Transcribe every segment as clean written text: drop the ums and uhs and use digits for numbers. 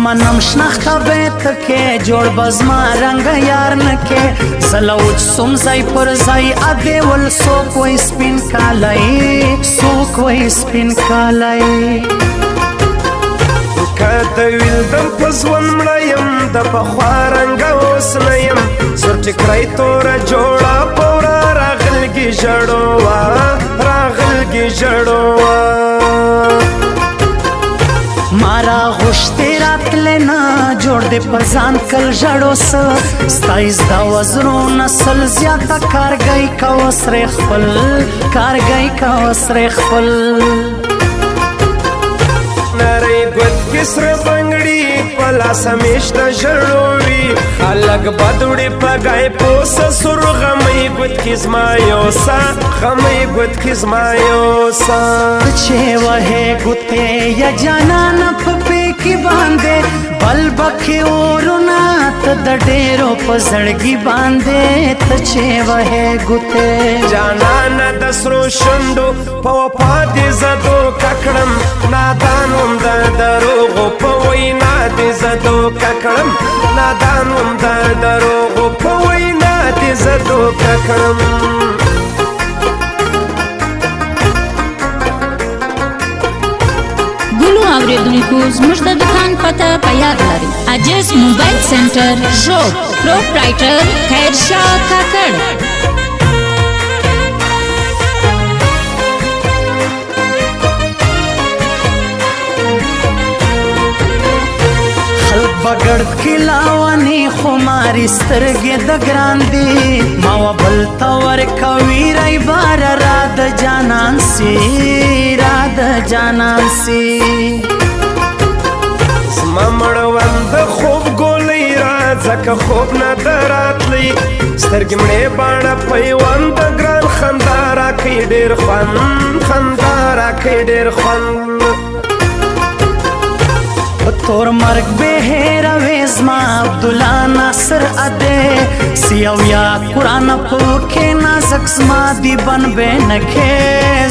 زمانم شناخته بیت کې جوړ بزما رنگ یار نکې زلوچ سوم ځای پر ځای اده ول سوک وای سپین کالای سوک وای سپین کالای کته ویل دم پزون مړیم د پخوا رنگ اوس نه یم سر ټکرای تور جوړه پورا راغلګي جړوا راغلګي جړوا مارا غشتی راتلنا جوړ دې پزان کل جړو ستایز دا وزرو نسل زیاته کارګی کا وسره خپل کارګی کا وسره خپل نری ګوت کسر بنگړي پلا سمیش د جړوي خلک بدوړي پګای پوس سر غمې ګوت کزما یوسا غمې ګوت کزما یوسا چې وه ګوته یا جانان په کې باندې بل بکې ورنا ته د ډېرو په زړګي باندې ته چې وه ګوته جانان د سرو شندو په وفا دې زدو ککړم نادانوم د دروغو په وینا دې زدو ککړم نادانوم د دروغو په وینا دې زدو ککړم اوریدونکو زموږ د دکان پته په یاد لرئ عجز موبایل سنټر شاپ پروپرایټر خیرشاه کاکړ خلق بغړ کلاونی خماري سترګې د ګران دي ما وبل تور کوي رای بار را د جانان سي را د جانان سي زما مړوند خوب ګولې را ځکه خوب نه دراتلی سترګې مړې باڼه پیوند ګران خندا راکوي ډېر خوند خندا راکوي ډېر خوند تور مرگ بهر وزما عبدالله ناصر اده سیو یا قرآن پوکے نازک زما دی بن بینکے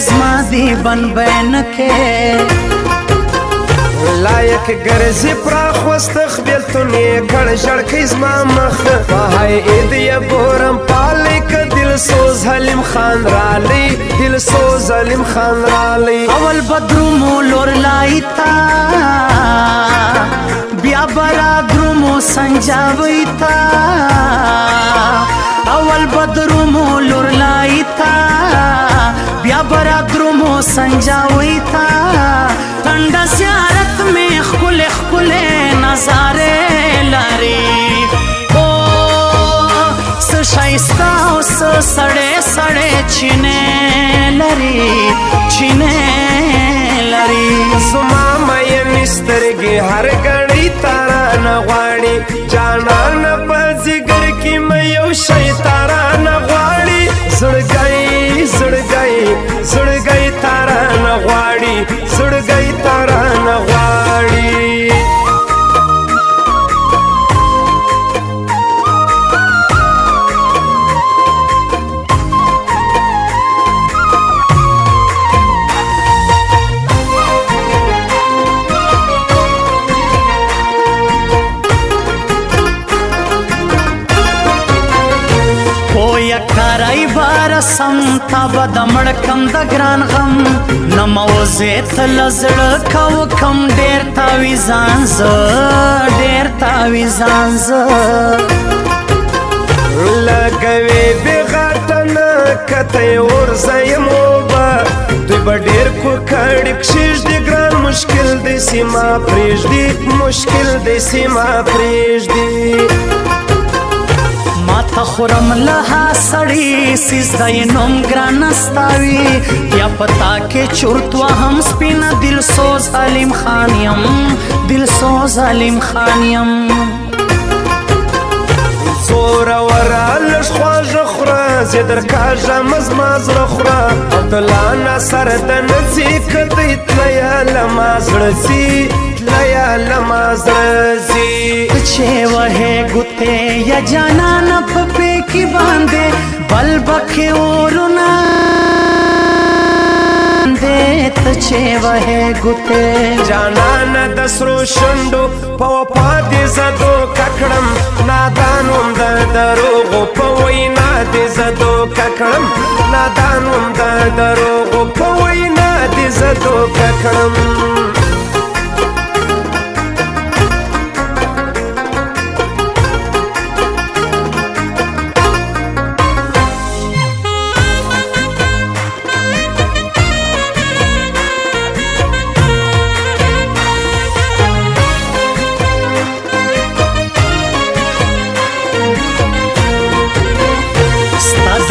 زما دی بن بینکے لایک ګرځي پراخ وستخ بیلتونې کړ ژړکې زما مخ وهای ایدیا بورم پالیک دل سوز حلیم خان رالی دل سوز حلیم خان رالی اول بدرو مولور لایتا بیا برا درمو سنجاوی تا اول بدرو مولور لایتا بیا برا درمو سنجاوی تا تنڈا زیارت میں خکل خکل نظارے لاری او سشائستا او سڑے سڑے چینے لری چینے لری زما مین سترګې هر غړی تارا نه غواړي جانان په ځګر کې مې یو شی تارا نه غواړي زړګی زړګی زړګی تارا نه غواړي زړګی تارا نه غواړي کارای بار سم تاب د مړکم د ګران غم نموزه تل زړه کو کم ډیر تاوی ځان ز ډیر تاوی ځان ز لګوي بغټن کته ور زيمو با دوی بډیر کو کړي کښې د ګران مشکل د سیما پرېږدي مشکل د سیما پرېږدي خورم لها سړی سیزدای نوم ګران استاوي یا پتا کې چورتوا هم سپینا دل سوز علیم خانیم دل سوز علیم خانیم زور ورا لش خواج خورا زیدر کاجا مزماز رخورا عبدالله ناصر دنزی کدی تلیا لماز رزی تلیا لماز رزی چه وه گوتے یا جانان پپے کی باندے بل بکھے اورونا دے تچے وه گوتے جانان دسرو شندو پو پادی زدو ککڑم نادانوم در دروغو پوینا دی زدو ککڑم نادانوم در دروغو پوینا دی زدو ککڑم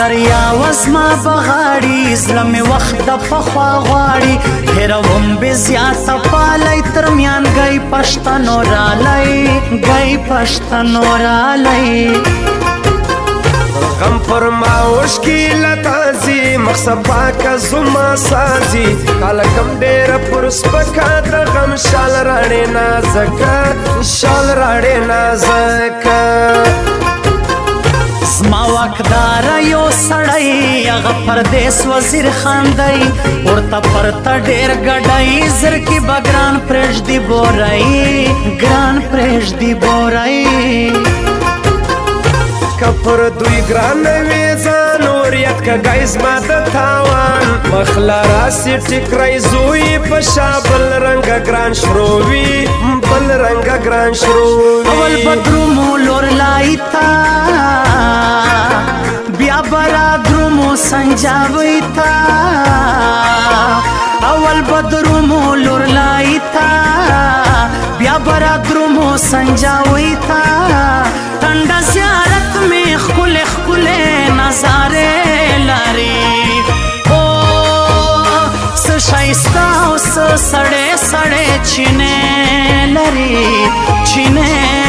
دریا وزما بغاړي زلم وخت د پخوا غواړي هروم به زیات پالای ترمیان گئی پښتنو رالای غم پر ماوش کی لتازی مخصفا کا زما سازی کالا کم ډیر پر سپکا د غم شال راړې نازکا شال راړې نازکا زما واکدار یو سړی هغه پردیس وزیر خاندای ورته پرته ډېر ګډای زر کې بګران پرېږدي بورای ګران پرېږدي بورای کپر دوی ګران وی ځانوریت کا گایز ما د تاوان مخلا راسی ټیکرای زوی په شابل رنگ ګران شرووی بل رنگ ګران شرووی اول بدرو مولور لایتا بیا برادرو مو سنجاوی تا اول بدرو مولور لایتا بیا برادرو مو سنجاوی تا ټنډه زیارت میں خکل خکل نظارے لاری او س شایستا او س سړې سړې چینه لري چینه